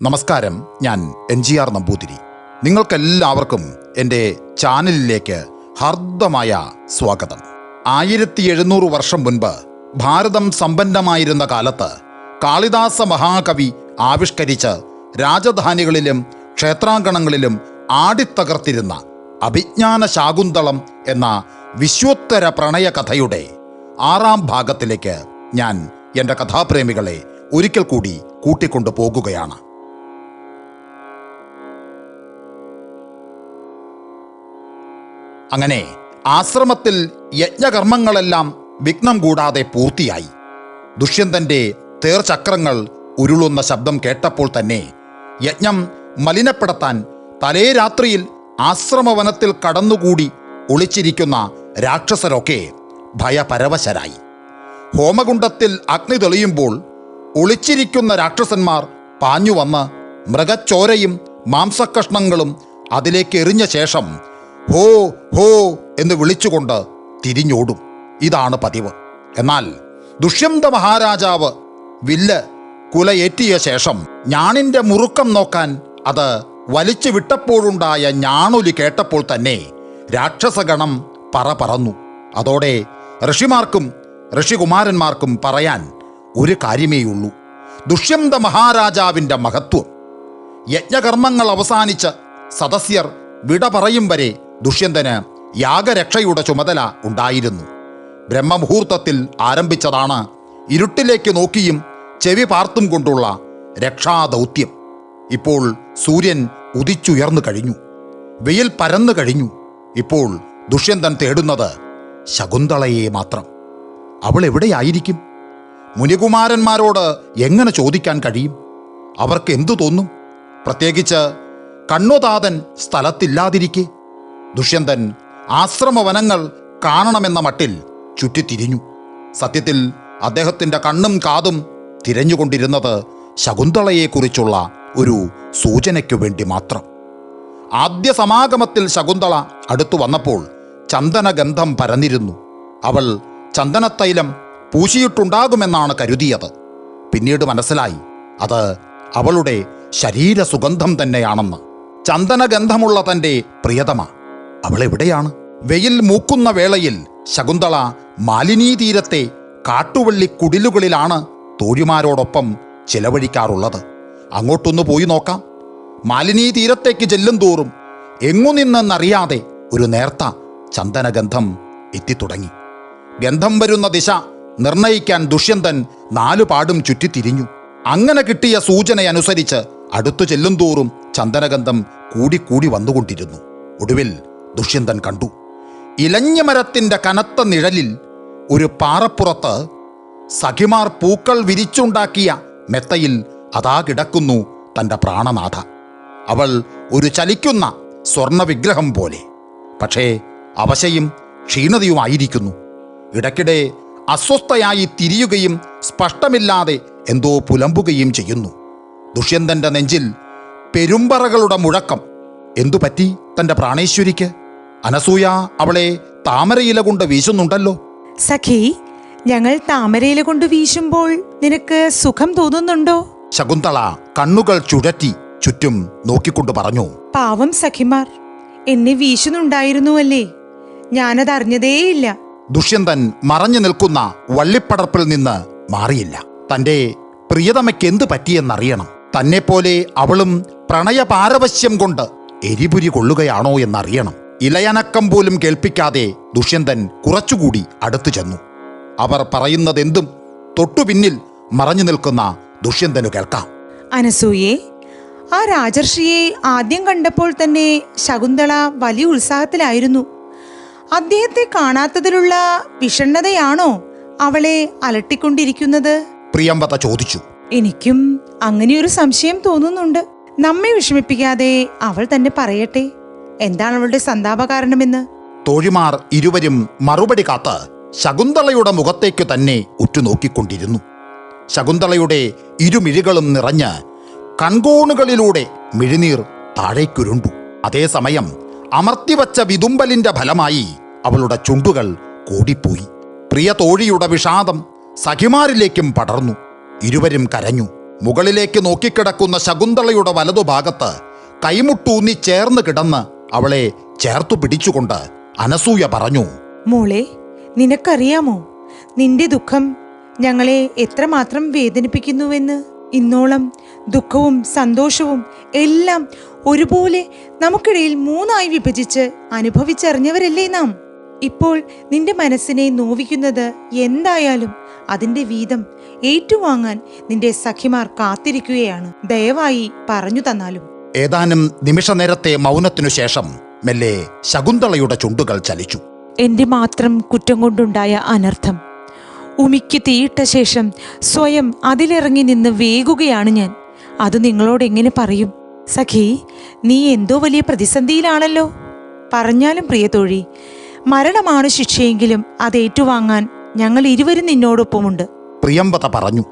നമസ്കാരം, ഞാൻ NGR നമ്പൂതിരി. നിങ്ങൾക്കെല്ലാവർക്കും എൻ്റെ ചാനലിലേക്ക് ഹാർദമായ സ്വാഗതം. 1700 വർഷം മുൻപ് ഭാരതം സമ്പന്നമായിരുന്ന കാലത്ത് കാളിദാസ മഹാകവി ആവിഷ്കരിച്ച് രാജധാനികളിലും ക്ഷേത്രാങ്കണങ്ങളിലും ആടിത്തകർത്തിരുന്ന അഭിജ്ഞാന ശാകുന്തളം എന്ന വിശ്വോത്തര പ്രണയ കഥയുടെ 6ാം ഭാഗത്തിലേക്ക് ഞാൻ എൻ്റെ കഥാപ്രേമികളെ ഒരിക്കൽ കൂടി കൂട്ടിക്കൊണ്ടു പോകുകയാണ്. അങ്ങനെ ആശ്രമത്തിൽ യജ്ഞകർമ്മങ്ങളെല്ലാം വിഘ്നം കൂടാതെ പൂർത്തിയായി. ദുഷ്യന്തൻ്റെ തേർചക്രങ്ങൾ ഉരുളുന്ന ശബ്ദം കേട്ടപ്പോൾ തന്നെ യജ്ഞം മലിനപ്പെടുത്താൻ തലേ രാത്രിയിൽ ആശ്രമവനത്തിൽ കടന്നുകൂടി ഒളിച്ചിരിക്കുന്ന രാക്ഷസരൊക്കെ ഭയപരവശരായി. ഹോമകുണ്ഡത്തിൽ അഗ്നി തെളിയുമ്പോൾ ഒളിച്ചിരിക്കുന്ന രാക്ഷസന്മാർ പാഞ്ഞുവന്ന് മൃഗച്ചോരയും മാംസക്കഷ്ണങ്ങളും അതിലേക്ക് എറിഞ്ഞ ശേഷം ഹോ ഹോ എന്ന് വിളിച്ചുകൊണ്ട് തിരിഞ്ഞോടും. ഇതാണ് പതിവ്. എന്നാൽ ദുഷ്യന്ത മഹാരാജാവ് വില്ല് കുലയേറ്റിയ ശേഷം ഞാണിൻ്റെ മുറുക്കം നോക്കാൻ അത് വലിച്ചു വിട്ടപ്പോഴുണ്ടായ ഞാണൊലി കേട്ടപ്പോൾ തന്നെ രാക്ഷസഗണം പറന്നു. അതോടെ ഋഷിമാർക്കും ഋഷികുമാരന്മാർക്കും പറയാൻ ഒരു കാര്യമേയുള്ളൂ: ദുഷ്യന്ത മഹാരാജാവിൻ്റെ മഹത്വം. യജ്ഞകർമ്മങ്ങൾ അവസാനിച്ച് സദസ്യർ വിട പറയും വരെ ദുഷ്യന്തന് യാഗരക്ഷയുടെ ചുമതല ഉണ്ടായിരുന്നു. ബ്രഹ്മമുഹൂർത്തത്തിൽ ആരംഭിച്ചതാണ് ഇരുട്ടിലേക്ക് നോക്കിയും ചെവി പാർത്തും കൊണ്ടുള്ള രക്ഷാദൗത്യം. ഇപ്പോൾ സൂര്യൻ ഉദിച്ചുയർന്നു കഴിഞ്ഞു, വെയിൽ പരന്നു കഴിഞ്ഞു. ഇപ്പോൾ ദുഷ്യന്തൻ തേടുന്നത് ശകുന്തളയെ മാത്രം. അവൾ എവിടെയായിരിക്കും? മുനികുമാരന്മാരോട് എങ്ങനെ ചോദിക്കാൻ കഴിയും? അവർക്ക് എന്തു തോന്നും? പ്രത്യേകിച്ച് കണ്ണുതാതൻ സ്ഥലത്തില്ലാതിരിക്കെ. ദുഷ്യന്തൻ ആശ്രമവനങ്ങൾ കാണണമെന്ന മട്ടിൽ ചുറ്റിത്തിരിഞ്ഞു. സത്യത്തിൽ അദ്ദേഹത്തിൻ്റെ കണ്ണും കാതും തിരഞ്ഞുകൊണ്ടിരുന്നത് ശകുന്തളയെക്കുറിച്ചുള്ള ഒരു സൂചനയ്ക്കു വേണ്ടി മാത്രം. ആദ്യ സമാഗമത്തിൽ ശകുന്തള അടുത്തു വന്നപ്പോൾ ചന്ദനഗന്ധം പരന്നിരുന്നു. അവൾ ചന്ദനത്തൈലം പൂശിയിട്ടുണ്ടാകുമെന്നാണ് കരുതിയത്. പിന്നീട് മനസ്സിലായി അത് അവളുടെ ശരീരസുഗന്ധം തന്നെയാണെന്ന്. ചന്ദനഗന്ധമുള്ള തൻ്റെ പ്രിയതമ അവളെവിടെയാണ്? വെയിൽ മൂക്കുന്ന വേളയിൽ ശകുന്തള മാലിനീതീരത്തെ കാട്ടുവള്ളി കുടിലുകളിലാണ് തോഴിമാരോടൊപ്പം ചിലവഴിക്കാറുള്ളത്. അങ്ങോട്ടൊന്ന് പോയി നോക്കാം. മാലിനീതീരത്തേക്ക് ചെല്ലും തോറും എങ്ങുനിന്നെന്നറിയാതെ ഒരു നേർത്ത ചന്ദനഗന്ധം എത്തിത്തുടങ്ങി. ഗന്ധം വരുന്ന ദിശ നിർണയിക്കാൻ ദുഷ്യന്തൻ 4 പാടും ചുറ്റിത്തിരിഞ്ഞു. അങ്ങനെ കിട്ടിയ സൂചനയനുസരിച്ച് അടുത്തു ചെല്ലും തോറും ചന്ദനഗന്ധം കൂടിക്കൂടി വന്നുകൊണ്ടിരുന്നു. ഒടുവിൽ ദുഷ്യന്തൻ കണ്ടു, ഇലഞ്ഞിമരത്തിൻ്റെ കനത്ത നിഴലിൽ ഒരു പാറപ്പുറത്ത് സഖിമാർ പൂക്കൾ വിരിച്ചുണ്ടാക്കിയ മെത്തയിൽ അതാ കിടക്കുന്നു തൻ്റെ പ്രാണനാഥ. അവൾ ഒരു ചലിക്കുന്ന സ്വർണ്ണ വിഗ്രഹം പോലെ, പക്ഷേ അവശയും ക്ഷീണതയുമായിരിക്കുന്നു. ഇടയ്ക്കിടെ അസ്വസ്ഥയായി തിരിയുകയും സ്പഷ്ടമില്ലാതെ എന്തോ പുലമ്പുകയും ചെയ്യുന്നു. ദുഷ്യന്തൻ്റെ നെഞ്ചിൽ പെരുമ്പറകളുടെ മുഴക്കം. എന്തുപറ്റി തൻ്റെ പ്രാണേശ്വരിക്ക്? അനസൂയ അവളെ താമരയില കൊണ്ട് വീശുന്നുണ്ടല്ലോ. സഖി, ഞങ്ങൾ താമരയില കൊണ്ട് വീശുമ്പോൾ നിനക്ക് സുഖം തോന്നുന്നുണ്ടോ? ശകുന്തള കണ്ണുകൾ ചുഴറ്റി ചുറ്റും നോക്കിക്കൊണ്ട് പറഞ്ഞു. പാവം സഖിമാർ എന്നെ വീശുന്നുണ്ടായിരുന്നുവല്ലേ, ഞാനത് അറിഞ്ഞതേയില്ല. ദുഷ്യന്തൻ മറഞ്ഞു നിൽക്കുന്ന വള്ളിപ്പടർപ്പിൽ നിന്ന് മാറിയില്ല. തൻ്റെ പ്രിയതമയ്ക്ക് എന്ത് പറ്റിയെന്നറിയണം. തന്നെപ്പോലെ അവളും പ്രണയപാരവശ്യം കൊണ്ട് എരിപുരി കൊള്ളുകയാണോ എന്നറിയണം. ഇലയനക്കം പോലും കേൾപ്പിക്കാതെ ദുഷ്യന്തൻ കുറച്ചുകൂടി അടുത്തു ചെന്നു. അവർ പറയുന്നതെന്തും തൊട്ടുപിന്നിൽ മറഞ്ഞു നിൽക്കുന്ന ദുഷ്യന്തനു കേൾക്കാം. അനസൂയെ, ആ രാജർഷിയെ ആദ്യം കണ്ടപ്പോൾ തന്നെ ശകുന്തള വലിയ ഉത്സാഹത്തിലായിരുന്നു. അദ്ദേഹത്തെ കാണാത്തതിലുള്ള വിഷണ്ണതയാണോ അവളെ അലട്ടിക്കൊണ്ടിരിക്കുന്നത്? പ്രിയംവദ ചോദിച്ചു. എനിക്കും അങ്ങനെയൊരു സംശയം തോന്നുന്നുണ്ട്. നമ്മെ വിഷമിപ്പിക്കാതെ അവൾ തന്നെ പറയട്ടെ, എന്താണ് അവളുടെ സന്താപകാരണമെന്ന്. തോഴിമാർ ഇരുവരും മറുപടി കാത്ത് ശകുന്തളയുടെ മുഖത്തേക്ക് തന്നെ ഉറ്റുനോക്കിക്കൊണ്ടിരുന്നു. ശകുന്തളയുടെ ഇരുമിഴികളും നിറഞ്ഞ് കൺകോണുകളിലൂടെ മിഴിനീർ താഴേക്കുരുണ്ടു. അതേസമയം അമർത്തിവച്ച വിതുമ്പലിന്റെ ഫലമായി അവളുടെ ചുണ്ടുകൾ കൂടിപ്പോയി. പ്രിയ തോഴിയുടെ വിഷാദം സഖിമാരിലേക്കും പടർന്നു. ഇരുവരും കരഞ്ഞു. മുകളിലേക്ക് നോക്കിക്കിടക്കുന്ന ശകുന്തളയുടെ വലതുഭാഗത്ത് കൈമുട്ടൂന്നി ചേർന്ന് കിടന്ന് അവളെ ചേർത്തു പിടിച്ചുകൊണ്ട് അനസൂയ പറഞ്ഞു, മോളെ, നിനക്കറിയാമോ നിന്റെ ദുഃഖം ഞങ്ങളെ എത്രമാത്രം വേദനിപ്പിക്കുന്നുവെന്ന്? ഇന്നോളം ദുഃഖവും സന്തോഷവും എല്ലാം ഒരുപോലെ നമുക്കിടയിൽ മൂന്നായി വിഭജിച്ച് അനുഭവിച്ചറിഞ്ഞവരല്ലേ നാം. ഇപ്പോൾ നിന്റെ മനസ്സിനെ നോവിക്കുന്നത് എന്തായാലും അതിന്റെ വീതം ഏറ്റുവാങ്ങാൻ നിന്റെ സഖിമാർ കാത്തിരിക്കുകയാണ്. ദയവായി പറഞ്ഞു തന്നാലും. ഏതാനും നിമിഷനേരത്തെ മൗനത്തിനു ശേഷം മെല്ലെ ശകുന്തളയുടെ ചുണ്ടുകൾ ചലിച്ചു. എന്റെ മാത്രം കുറ്റം കൊണ്ടുണ്ടായ അനർത്ഥം ഉമിക്ക് തീയിട്ട ശേഷം സ്വയം അതിലിറങ്ങി നിന്ന് വേകുകയാണ് ഞാൻ. അത് നിങ്ങളോട് എങ്ങനെ പറയും? സഖി, നീ എന്തോ വലിയ പ്രതിസന്ധിയിലാണല്ലോ. പറഞ്ഞാലും പ്രിയ തോഴി, മരണമാണ് ശിക്ഷയെങ്കിലും അത് ഏറ്റുവാങ്ങാൻ ഞങ്ങൾ ഇരുവരും നിന്നോടൊപ്പമുണ്ട്. പ്രിയംവത പറഞ്ഞു.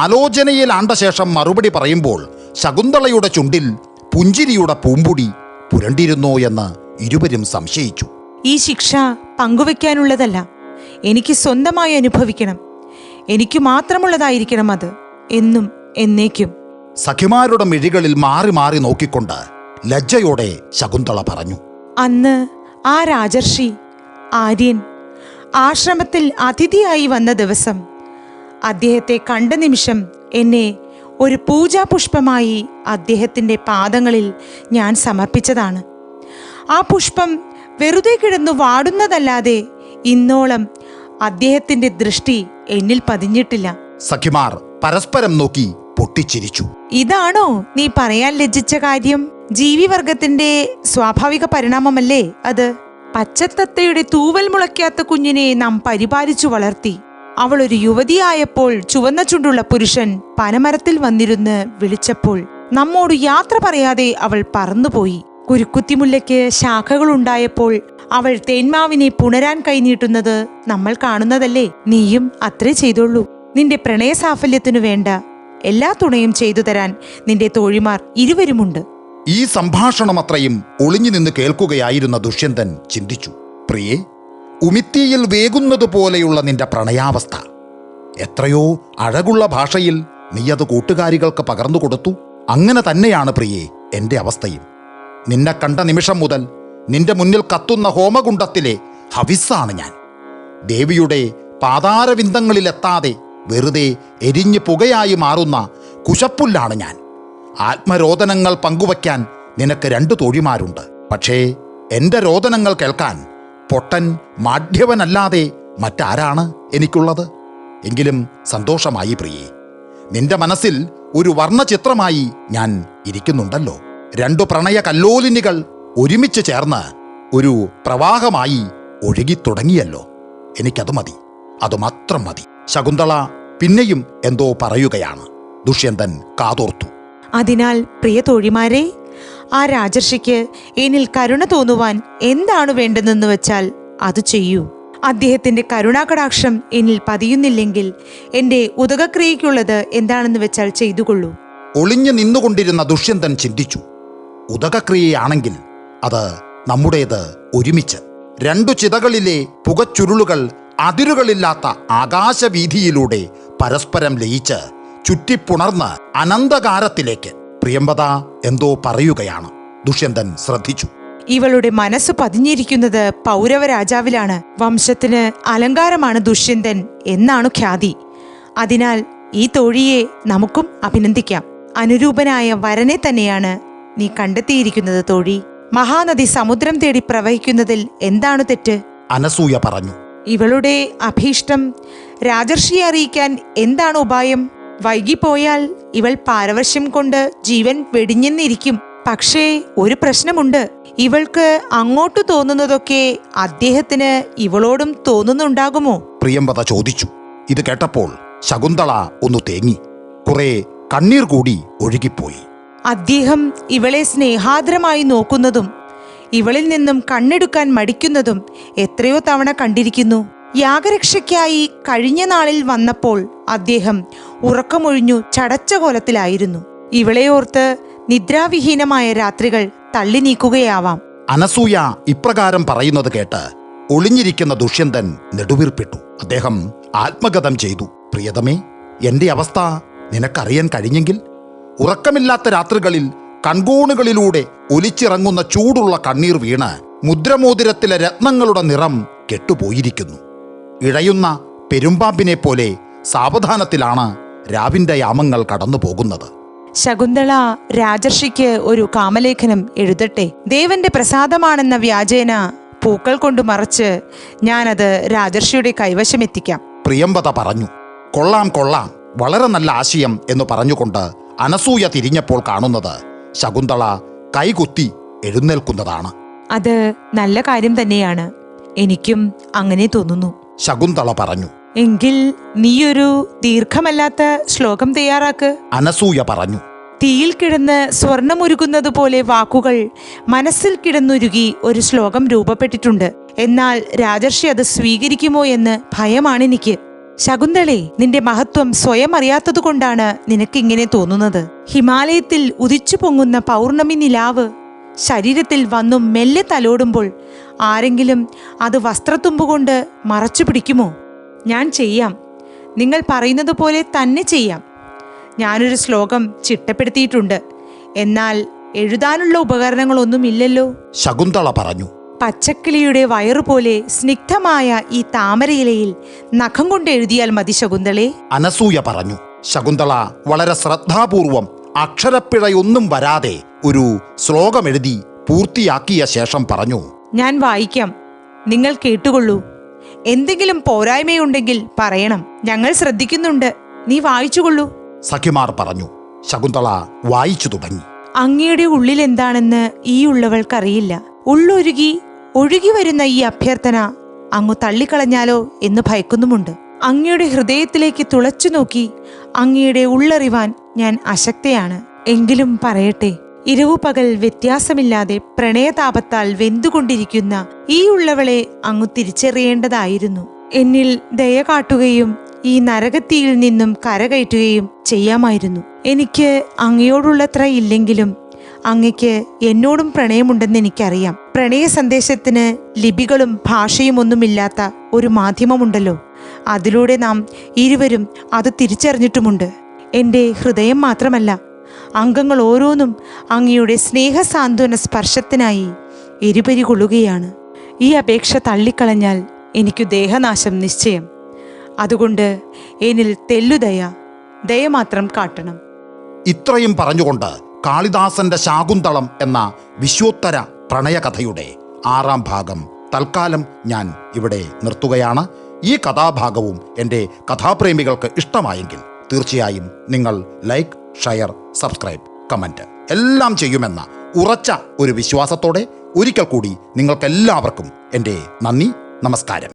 ആലോചനയിൽ ആണ്ട ശേഷം മറുപടി പറയുമ്പോൾ ശകുന്തളയുടെ ചുണ്ടിൽ പുഞ്ചിരിയുടെ പൂമ്പൊടി പുരണ്ടിരുന്നോ എന്ന് ഇരുവരും സംശയിച്ചു. ഈ ശിക്ഷ പങ്കുവെക്കാനുള്ളതല്ല, എനിക്ക് സ്വന്തമായി അനുഭവിക്കണം. എനിക്ക് മാത്രമുള്ളതായിരിക്കണം അത്, എന്നും എന്നേക്കും. സഖിമാരുടെ മിഴികളിൽ മാറി മാറി നോക്കിക്കൊണ്ട് ലജ്ജയോടെ ശകുന്തള പറഞ്ഞു, അന്ന് ആ രാജർഷി ആര്യൻ ആശ്രമത്തിൽ അതിഥിയായി വന്ന ദിവസം അദ്ദേഹത്തെ കണ്ട നിമിഷം എന്നെ ഒരു പൂജാപുഷ്പമായി അദ്ദേഹത്തിൻ്റെ പാദങ്ങളിൽ ഞാൻ സമർപ്പിച്ചതാണ്. ആ പുഷ്പം വെറുതെ കിടന്നു വാടുന്നതല്ലാതെ ഇന്നോളം അദ്ദേഹത്തിന്റെ ദൃഷ്ടി എന്നിൽ പതിഞ്ഞിട്ടില്ല. സഖിമാർ പരസ്പരം നോക്കി പൊട്ടിച്ചിരിച്ചു. ഇതാണോ നീ പറയാൻ ലജ്ജിച്ച കാര്യം? ജീവിവർഗത്തിന്റെ സ്വാഭാവിക പരിണാമമല്ലേ അത്? പച്ചത്തത്തയുടെ തൂവൽ മുളയ്ക്കാത്ത കുഞ്ഞിനെ നാം പരിപാലിച്ചു വളർത്തി. അവൾ ഒരു യുവതിയായപ്പോൾ ചുവന്ന ചുണ്ടുള്ള പുരുഷൻ പനമരത്തിൽ വന്നിരുന്ന് വിളിച്ചപ്പോൾ നമ്മോട് യാത്ര പറയാതെ അവൾ പറന്നുപോയി. കുരുക്കുത്തിമുല്ലയ്ക്ക് ശാഖകളുണ്ടായപ്പോൾ അവൾ തേന്മാവിനെ പുണരാൻ കൈനീട്ടുന്നത് നമ്മൾ കാണുന്നതല്ലേ? നീയും അത്രേ ചെയ്തുള്ളൂ. നിന്റെ പ്രണയ സാഫല്യത്തിനു വേണ്ട എല്ലാ തുണയും ചെയ്തു തരാൻ നിന്റെ തോഴിമാർ ഇരുവരുമുണ്ട്. ഈ സംഭാഷണമത്രയും ഒളിഞ്ഞു നിന്ന് കേൾക്കുകയായിരുന്ന ദുഷ്യന്തൻ ചിന്തിച്ചു. പ്രിയേ, ഉമിത്തിയിൽ വേകുന്നത് പോലെയുള്ള നിന്റെ പ്രണയാവസ്ഥ എത്രയോ അഴകുള്ള ഭാഷയിൽ നീയത് കൂട്ടുകാരികൾക്ക് പകർന്നു കൊടുത്തു. അങ്ങനെ തന്നെയാണ് പ്രിയേ എൻ്റെ അവസ്ഥയും. നിന്നെ കണ്ട നിമിഷം മുതൽ നിന്റെ മുന്നിൽ കത്തുന്ന ഹോമകുണ്ടത്തിലെ ഹവിസ്സാണ് ഞാൻ. ദേവിയുടെ പാതാരവിന്ദങ്ങളിലെത്താതെ വെറുതെ എരിഞ്ഞ് പുകയായി മാറുന്ന കുശപ്പുല്ലാണ് ഞാൻ. ആത്മരോദനങ്ങൾ പങ്കുവയ്ക്കാൻ നിനക്ക് 2 തോഴിമാരുണ്ട്. പക്ഷേ എൻ്റെ രോദനങ്ങൾ കേൾക്കാൻ പൊട്ടൻ മാഢ്യവനല്ലാതെ മറ്റാരാണ് എനിക്കുള്ളത്? എങ്കിലും സന്തോഷമായി പ്രിയേ. നിന്റെ മനസ്സിൽ ഒരു വർണ്ണചിത്രമായി ഞാൻ ഇരിക്കുന്നുണ്ടല്ലോ. 2 പ്രണയ കല്ലോലിനികൾ ഒരുമിച്ച് ചേർന്ന് ഒരു പ്രവാഹമായി ഒഴുകിത്തുടങ്ങിയല്ലോ. എനിക്കത് മതി, അതുമാത്രം മതി. ശകുന്തള പിന്നെയും എന്തോ പറയുകയാണ്. ദുഷ്യന്തൻ കാതോർത്തു. അതിനാൽ പ്രിയ തോഴിമാരെ, ആ രാജർഷിക്ക് എന്നിൽ കരുണ തോന്നുവാൻ എന്താണ് വേണ്ടതെന്ന് വെച്ചാൽ അത് ചെയ്യൂ. അദ്ദേഹത്തിന്റെ കരുണാകടാക്ഷം എന്നിൽ പതിയുന്നില്ലെങ്കിൽ എൻ്റെ ഉദകക്രിയയ്ക്കുള്ളത് എന്താണെന്ന് വെച്ചാൽ ചെയ്തുകൊള്ളൂ. ഒളിഞ്ഞു നിന്നുകൊണ്ടിരുന്ന ദുഷ്യന്തൻ ചിന്തിച്ചു. ഉദകക്രിയയാണെങ്കിൽ അത് നമ്മുടേത് ഒരുമിച്ച്. 2 ചിതകളിലെ പുകച്ചുരുളുകൾ അതിരുകളില്ലാത്ത ആകാശവീഥിയിലൂടെ പരസ്പരം ലയിച്ച് ചുറ്റിപ്പുണർന്ന് അനന്തകാരത്തിലേക്ക്. പ്രിയംവദ എന്തോ പറയുകയാണ്. ദുഷ്യന്തൻ ശ്രദ്ധിച്ചു. ഇവളുടെ മനസ്സ് പതിഞ്ഞിരിക്കുന്നത് പൗരവ രാജാവിലാണ്. വംശത്തിന് അലങ്കാരമാണ് ദുഷ്യന്തൻ എന്നാണു ഖ്യാതി. അതിനാൽ ഈ തോഴിയെ നമുക്കും അഭിനന്ദിക്കാം. അനുരൂപനായ വരനെ തന്നെയാണ് നീ കണ്ടെത്തിയിരിക്കുന്നത് തോഴി. മഹാനദി സമുദ്രം തേടി പ്രവഹിക്കുന്നതിൽ എന്താണ് തെറ്റ്? അനസൂയ പറഞ്ഞു. ഇവളുടെ അഭീഷ്ടം രാജർഷിയെ അറിയിക്കാൻ എന്താണ് ഉപായം? വൈകിപ്പോയാൽ ഇവൾ പാരവശ്യം കൊണ്ട് ജീവൻ വെടിഞ്ഞെന്നിരിക്കും. പക്ഷേ ഒരു പ്രശ്നമുണ്ട്. ഇവൾക്ക് അങ്ങോട്ട് തോന്നുന്നതൊക്കെ അദ്ദേഹത്തിന് ഇവളോടും തോന്നുന്നുണ്ടാകുമോ? പ്രിയംവദ ചോദിച്ചു. ഇത് കേട്ടപ്പോൾ ശകുന്തള ഒന്ന് തേങ്ങി. കുറെ കണ്ണീർ കൂടി ഒഴുകിപ്പോയി. അദ്ദേഹം ഇവളെ സ്നേഹാദ്രമായി നോക്കുന്നതും ഇവളിൽ നിന്നും കണ്ണെടുക്കാൻ മടിക്കുന്നതും എത്രയോ തവണ കണ്ടിരിക്കുന്നു. യാഗരക്ഷയ്ക്കായി കഴിഞ്ഞ നാളിൽ വന്നപ്പോൾ അദ്ദേഹം ഉറക്കമൊഴിഞ്ഞു ചടച്ച കോലത്തിലായിരുന്നു. ഇവളെ ഓർത്ത് നിദ്രാവിഹീനമായ രാത്രികൾ തള്ളി നീക്കുകയാവാം. അനസൂയ ഇപ്രകാരം പറയുന്നത് കേട്ട് ഒളിഞ്ഞിരിക്കുന്ന ദുഷ്യന്തൻ നെടുവീർപ്പിട്ടു. അദ്ദേഹം ആത്മഗതം ചെയ്തു. പ്രിയതമേ, എന്റെ അവസ്ഥ നിനക്കറിയാൻ കഴിഞ്ഞെങ്കിൽ? ഉറക്കമില്ലാത്ത രാത്രികളിൽ കൺകോണുകളിലൂടെ ഒലിച്ചിറങ്ങുന്ന ചൂടുള്ള കണ്ണീർ വീണ് മുദ്രമോതിരത്തിലെ രത്നങ്ങളുടെ നിറം കെട്ടുപോയിരിക്കുന്നു. ഇഴയുന്ന പെരുമ്പാമ്പിനെ പോലെ സാവധാനത്തിലാണ് രാവിന്റെ യാമങ്ങൾ കടന്നു പോകുന്നത്. ശകുന്തള രാജർഷിക്ക് ഒരു കാമലേഖനം എഴുതട്ടെ. ദേവന്റെ പ്രസാദമാണെന്ന വ്യാജേന പൂക്കൾ കൊണ്ട് മറച്ച് ഞാനത് രാജർഷിയുടെ കൈവശമെത്തിക്കാം. പ്രിയംവദ പറഞ്ഞു. കൊള്ളാം കൊള്ളാം, വളരെ നല്ല ആശയം എന്ന് പറഞ്ഞുകൊണ്ട് അനസൂയ തിരിഞ്ഞപ്പോൾ കാണുന്നത് ശകുന്തള കൈകുത്തി എഴുന്നേൽക്കുന്നതാണ്. അത് നല്ല കാര്യം തന്നെയാണ്, എനിക്കും അങ്ങനെ തോന്നുന്നു. ശകുന്തള പറഞ്ഞു. എങ്കിൽ നീയൊരു ദീർഘമല്ലാത്ത ശ്ലോകം തയ്യാറാക്ക്. അനസൂയ പറഞ്ഞു. തീയിൽ കിടന്ന് സ്വർണമുരുകുന്നത് പോലെ വാക്കുകൾ മനസ്സിൽ കിടന്നുരുകി ഒരു ശ്ലോകം രൂപപ്പെട്ടിട്ടുണ്ട്. എന്നാൽ രാജർഷി അത് സ്വീകരിക്കുമോ എന്ന് ഭയമാണെനിക്ക്. ശകുന്തളെ, നിന്റെ മഹത്വം സ്വയം അറിയാത്തതുകൊണ്ടാണ് നിനക്കിങ്ങനെ തോന്നുന്നത്. ഹിമാലയത്തിൽ ഉദിച്ചു പൊങ്ങുന്ന പൗർണമി നിലാവ് ശരീരത്തിൽ വന്നും മെല്ലെ തലോടുമ്പോൾ ആരെങ്കിലും അത് വസ്ത്രത്തുമ്പുകൊണ്ട് മറച്ചു പിടിക്കുമോ? ഞാൻ ചെയ്യാം, നിങ്ങൾ പറയുന്നത് പോലെ തന്നെ ചെയ്യാം. ഞാനൊരു ശ്ലോകം ചിട്ടപ്പെടുത്തിയിട്ടുണ്ട്, എന്നാൽ എഴുതാനുള്ള ഉപകരണങ്ങളൊന്നുമില്ലല്ലോ. ശകുന്തള പറഞ്ഞു. പച്ചക്കിളിയുടെ വയറുപോലെ സ്നിഗ്ധമായ ഈ താമരയിലയിൽ നഖം കൊണ്ട് എഴുതിയാൽ മതി ശകുന്തളെ. അനസൂയ പറഞ്ഞു. ശകുന്തള വളരെ ശ്രദ്ധാപൂർവം അക്ഷരപ്പിഴയൊന്നും വരാതെ ഒരു ശ്ലോകമെഴുതി പൂർത്തിയാക്കിയ ശേഷം പറഞ്ഞു. ഞാൻ വായിക്കാം, നിങ്ങൾ കേട്ടുകൊള്ളൂ. എന്തെങ്കിലും പോരായ്മയുണ്ടെങ്കിൽ പറയണം, ഞങ്ങൾ ശ്രദ്ധിക്കുന്നുണ്ട്. നീ വായിച്ചുകൊള്ളൂ. സഖിമാർ പറഞ്ഞു. ശകുന്തള വായിച്ചു തുടങ്ങി. അങ്ങയുടെ ഉള്ളിൽ എന്താണെന്ന് ഈ ഉള്ളവൾക്കറിയില്ല. ഉള്ളൊരുകി ഒഴുകി വരുന്ന ഈ അഭ്യർത്ഥന അങ്ങു തള്ളിക്കളഞ്ഞാലോ എന്ന് ഭയക്കുന്നുമുണ്ട്. അങ്ങയുടെ ഹൃദയത്തിലേക്ക് തുളച്ചു നോക്കി അങ്ങയുടെ ഉള്ളറിവാൻ ഞാൻ അശക്തയാണ്. എങ്കിലും പറയട്ടെ, ഇരവുപകൽ വ്യത്യാസമില്ലാതെ പ്രണയതാപത്താൽ വെന്തുകൊണ്ടിരിക്കുന്ന ഈ ഉള്ളവളെ അങ്ങു തിരിച്ചറിയേണ്ടതായിരുന്നു. എന്നിൽ ദയ കാട്ടുകയും ഈ നരകത്തിയിൽ നിന്നും കരകയറ്റുകയും ചെയ്യാമായിരുന്നു. എനിക്ക് അങ്ങയോടുള്ളത്ര ഇല്ലെങ്കിലും അങ്ങയ്ക്ക് എന്നോടും പ്രണയമുണ്ടെന്ന് എനിക്കറിയാം. പ്രണയ സന്ദേശത്തിന് ലിപികളും ഭാഷയും ഒന്നുമില്ലാത്ത ഒരു മാധ്യമമുണ്ടല്ലോ, അതിലൂടെ നാം ഇരുവരും അത് തിരിച്ചറിഞ്ഞിട്ടുമുണ്ട്. എൻ്റെ ഹൃദയം മാത്രമല്ല, അംഗങ്ങൾ ഓരോന്നും അങ്ങയുടെ സ്നേഹസാന്ത്വന സ്പർശത്തിനായി എരിപരി കൊള്ളുകയാണ്. ഈ അപേക്ഷ തള്ളിക്കളഞ്ഞാൽ എനിക്കു ദേഹനാശം നിശ്ചയം. അതുകൊണ്ട് എന്നിൽ ദയ മാത്രം കാട്ടണം. ഇത്രയും പറഞ്ഞുകൊണ്ട് കാളിദാസന്റെ ശാകുന്തളം എന്ന വിശ്വോത്തര പ്രണയകഥയുടെ 6ാം ഭാഗം തൽക്കാലം ഞാൻ ഇവിടെ നിർത്തുകയാണ്. ഈ കഥാഭാഗവും എൻ്റെ കഥാപ്രേമികൾക്ക് ഇഷ്ടമായെങ്കിൽ തീർച്ചയായും നിങ്ങൾ ലൈക്ക്, ഷെയർ, സബ്സ്ക്രൈബ്, കമൻറ്റ് എല്ലാം ചെയ്യുമെന്ന ഉറച്ച ഒരു വിശ്വാസത്തോടെ ഒരിക്കൽ കൂടി നിങ്ങൾക്കെല്ലാവർക്കും എൻ്റെ നന്ദി, നമസ്കാരം.